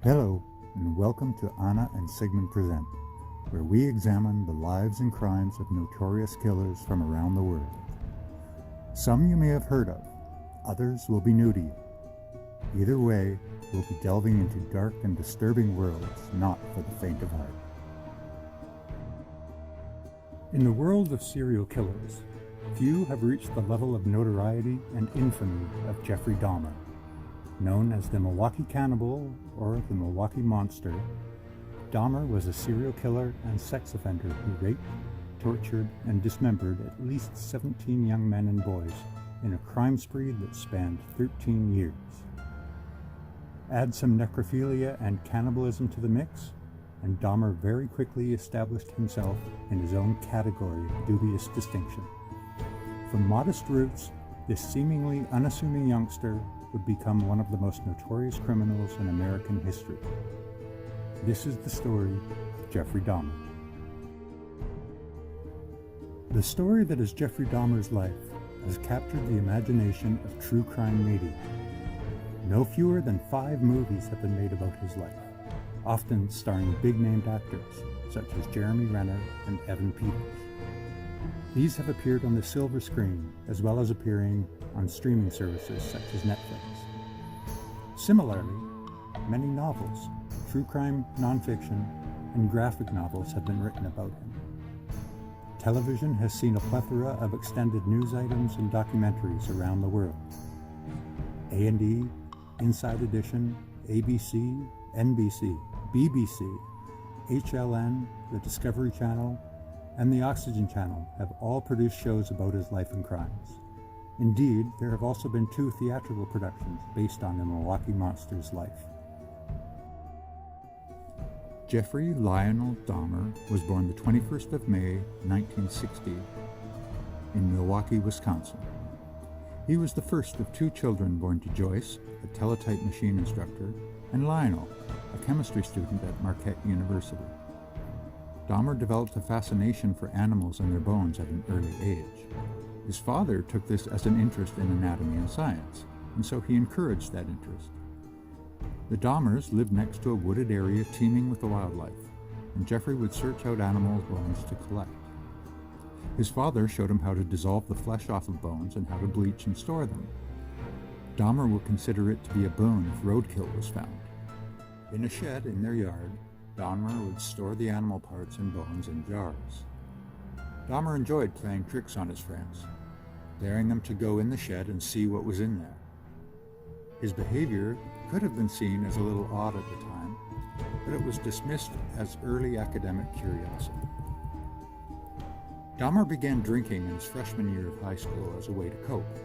Hello, and welcome to Anna and Sigmund Present, where we examine the lives and crimes of notorious killers from around the world. Some you may have heard of, others will be new to you. Either way, we'll be delving into dark and disturbing worlds not for the faint of heart. In the world of serial killers, few have reached the level of notoriety and infamy of Jeffrey Dahmer. Known as the Milwaukee Cannibal or the Milwaukee Monster, Dahmer was a serial killer and sex offender who raped, tortured, and dismembered at least 17 young men and boys in a crime spree that spanned 13 years. Add some necrophilia and cannibalism to the mix, and Dahmer very quickly established himself in his own category of dubious distinction. From modest roots, this seemingly unassuming youngster would become one of the most notorious criminals in American history. This is the story of Jeffrey Dahmer. The story that is Jeffrey Dahmer's life has captured the imagination of true crime media. No fewer than 5 movies have been made about his life, often starring big-named actors such as Jeremy Renner and Evan Peters. These have appeared on the silver screen, as well as appearing on streaming services such as Netflix. Similarly, many novels, true crime nonfiction, and graphic novels have been written about him. Television has seen a plethora of extended news items and documentaries around the world. A&E, Inside Edition, ABC, NBC, BBC, HLN, the Discovery Channel, and the Oxygen Channel have all produced shows about his life and crimes. Indeed, there have also been 2 theatrical productions based on the Milwaukee Monster's life. Jeffrey Lionel Dahmer was born the 21st of May, 1960, in Milwaukee, Wisconsin. He was the first of 2 children born to Joyce, a teletype machine instructor, and Lionel, a chemistry student at Marquette University. Dahmer developed a fascination for animals and their bones at an early age. His father took this as an interest in anatomy and science, and so he encouraged that interest. The Dahmers lived next to a wooded area teeming with wildlife, and Jeffrey would search out animals' bones to collect. His father showed him how to dissolve the flesh off of bones and how to bleach and store them. Dahmer would consider it to be a boon if roadkill was found. In a shed in their yard, Dahmer would store the animal parts and bones in jars. Dahmer enjoyed playing tricks on his friends, daring them to go in the shed and see what was in there. His behavior could have been seen as a little odd at the time, but it was dismissed as early academic curiosity. Dahmer began drinking in his freshman year of high school as a way to cope.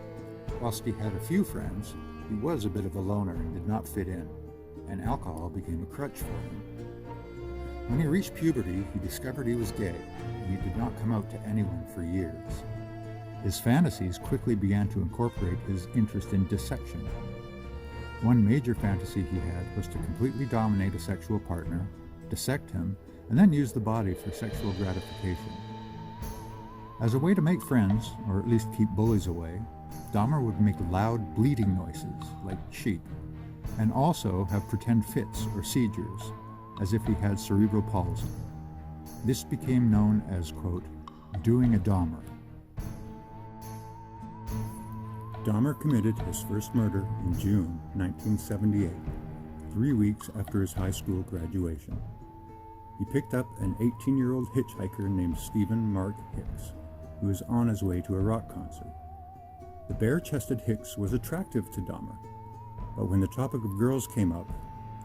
Whilst he had a few friends, he was a bit of a loner and did not fit in, and alcohol became a crutch for him. When he reached puberty, he discovered he was gay, and he did not come out to anyone for years. His fantasies quickly began to incorporate his interest in dissection. One major fantasy he had was to completely dominate a sexual partner, dissect him, and then use the body for sexual gratification. As a way to make friends, or at least keep bullies away, Dahmer would make loud bleating noises, like sheep, and also have pretend fits or seizures, as if he had cerebral palsy. This became known as, quote, doing a Dahmer. Dahmer committed his first murder in June 1978, 3 weeks after his high school graduation. He picked up an 18-year-old hitchhiker named Stephen Mark Hicks, who was on his way to a rock concert. The bare-chested Hicks was attractive to Dahmer, but when the topic of girls came up,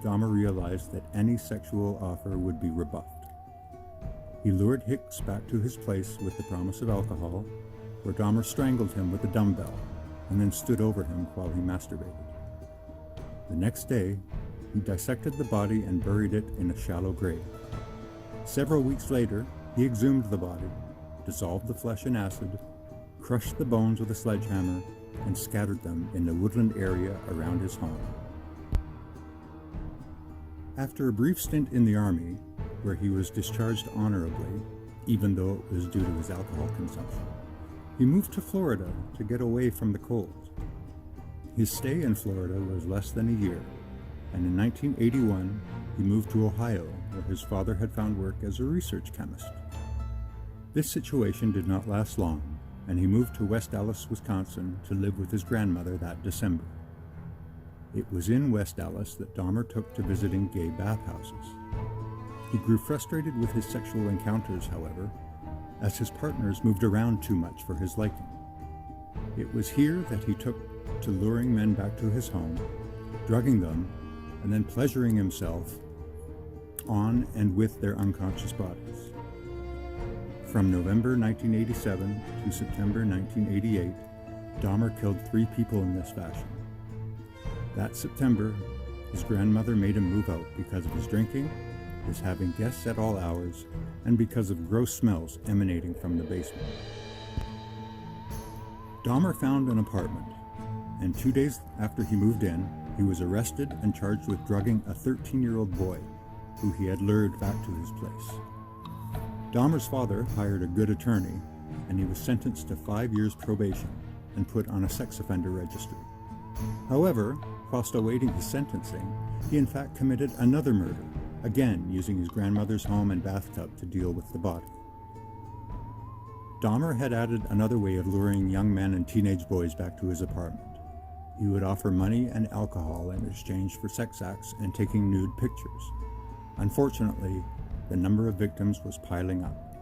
Dahmer realized that any sexual offer would be rebuffed. He lured Hicks back to his place with the promise of alcohol, where Dahmer strangled him with a dumbbell and then stood over him while he masturbated. The next day, he dissected the body and buried it in a shallow grave. Several weeks later, he exhumed the body, dissolved the flesh in acid, crushed the bones with a sledgehammer, and scattered them in the woodland area around his home. After a brief stint in the Army, where he was discharged honorably, even though it was due to his alcohol consumption, he moved to Florida to get away from the cold. His stay in Florida was less than a year, and in 1981 he moved to Ohio, where his father had found work as a research chemist. This situation did not last long, and he moved to West Allis, Wisconsin to live with his grandmother that December. It was in West Allis that Dahmer took to visiting gay bathhouses. He grew frustrated with his sexual encounters, however, as his partners moved around too much for his liking. It was here that he took to luring men back to his home, drugging them, and then pleasuring himself on and with their unconscious bodies. From November 1987 to September 1988, Dahmer killed 3 people in this fashion. That September, his grandmother made him move out because of his drinking, his having guests at all hours, and because of gross smells emanating from the basement. Dahmer found an apartment, and 2 days after he moved in, he was arrested and charged with drugging a 13-year-old boy who he had lured back to his place. Dahmer's father hired a good attorney, and he was sentenced to 5 years probation and put on a sex offender registry. However, whilst awaiting his sentencing, he in fact committed another murder, again using his grandmother's home and bathtub to deal with the body. Dahmer had added another way of luring young men and teenage boys back to his apartment. He would offer money and alcohol in exchange for sex acts and taking nude pictures. Unfortunately, the number of victims was piling up.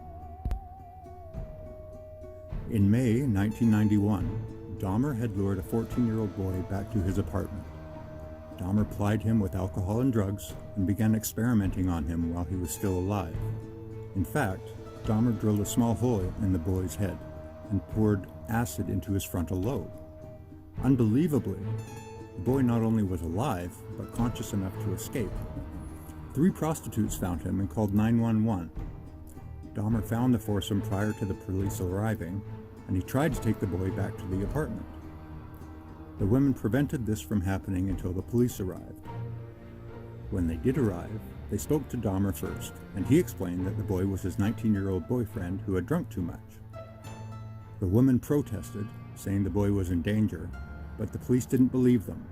In May 1991, Dahmer had lured a 14-year-old boy back to his apartment. Dahmer plied him with alcohol and drugs and began experimenting on him while he was still alive. In fact, Dahmer drilled a small hole in the boy's head and poured acid into his frontal lobe. Unbelievably, the boy not only was alive, but conscious enough to escape. 3 prostitutes found him and called 911. Dahmer found the foursome prior to the police arriving, and he tried to take the boy back to the apartment. The women prevented this from happening until the police arrived. When they did arrive, they spoke to Dahmer first, and he explained that the boy was his 19-year-old boyfriend who had drunk too much. The women protested, saying the boy was in danger, but the police didn't believe them.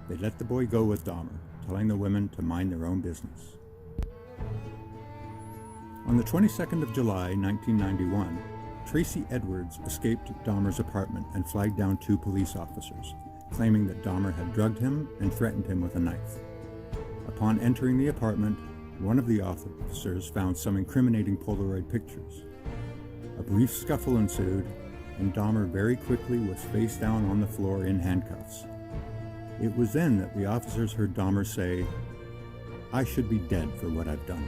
They let the boy go with Dahmer, telling the women to mind their own business. On the 22nd of July, 1991, Tracy Edwards escaped Dahmer's apartment and flagged down 2 police officers, claiming that Dahmer had drugged him and threatened him with a knife. Upon entering the apartment, one of the officers found some incriminating Polaroid pictures. A brief scuffle ensued, and Dahmer very quickly was face down on the floor in handcuffs. It was then that the officers heard Dahmer say, "I should be dead for what I've done."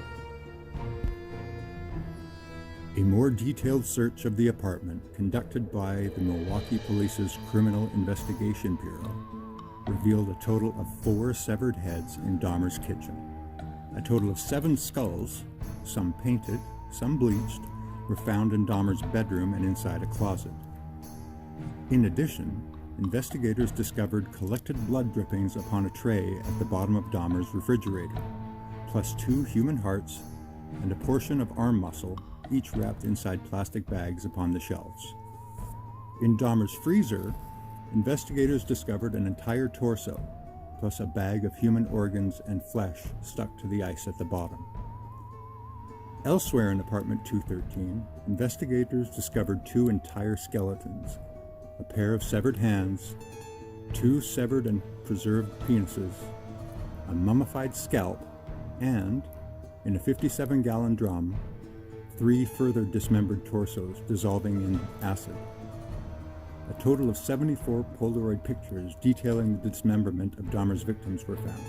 A more detailed search of the apartment conducted by the Milwaukee Police's Criminal Investigation Bureau revealed a total of 4 severed heads in Dahmer's kitchen. A total of 7 skulls, some painted, some bleached, were found in Dahmer's bedroom and inside a closet. In addition, investigators discovered collected blood drippings upon a tray at the bottom of Dahmer's refrigerator, plus 2 human hearts and a portion of arm muscle, each wrapped inside plastic bags upon the shelves. In Dahmer's freezer, investigators discovered an entire torso, plus a bag of human organs and flesh stuck to the ice at the bottom. Elsewhere in apartment 213, investigators discovered 2 entire skeletons, a pair of severed hands, 2 severed and preserved penises, a mummified scalp, and, in a 57-gallon drum, 3 further dismembered torsos dissolving in acid. A total of 74 Polaroid pictures detailing the dismemberment of Dahmer's victims were found.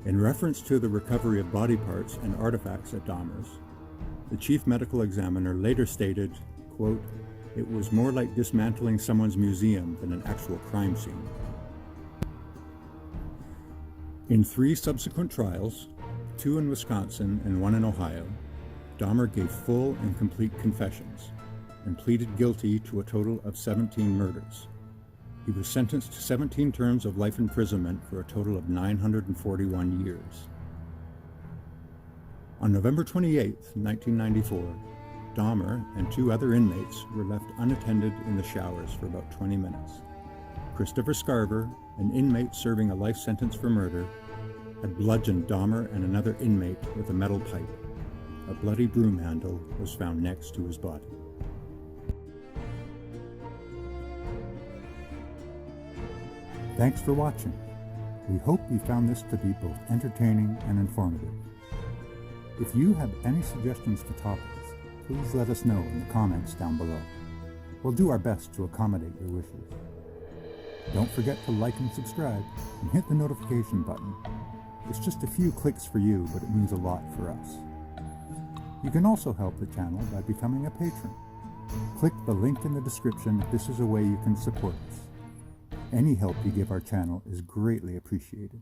In reference to the recovery of body parts and artifacts at Dahmer's, the chief medical examiner later stated, quote, "It was more like dismantling someone's museum than an actual crime scene." In 3 subsequent trials, 2 in Wisconsin and 1 in Ohio, Dahmer gave full and complete confessions and pleaded guilty to a total of 17 murders. He was sentenced to 17 terms of life imprisonment for a total of 941 years. On November 28, 1994, Dahmer and 2 other inmates were left unattended in the showers for about 20 minutes. Christopher Scarver, an inmate serving a life sentence for murder, had bludgeoned Dahmer and another inmate with a metal pipe. A bloody broom handle was found next to his body. Thanks for watching. We hope you found this to be both entertaining and informative. If you have any suggestions for topics, please let us know in the comments down below. We'll do our best to accommodate your wishes. Don't forget to like and subscribe, and hit the notification button. It's just a few clicks for you, but it means a lot for us. You can also help the channel by becoming a patron. Click the link in the description if this is a way you can support us. Any help you give our channel is greatly appreciated.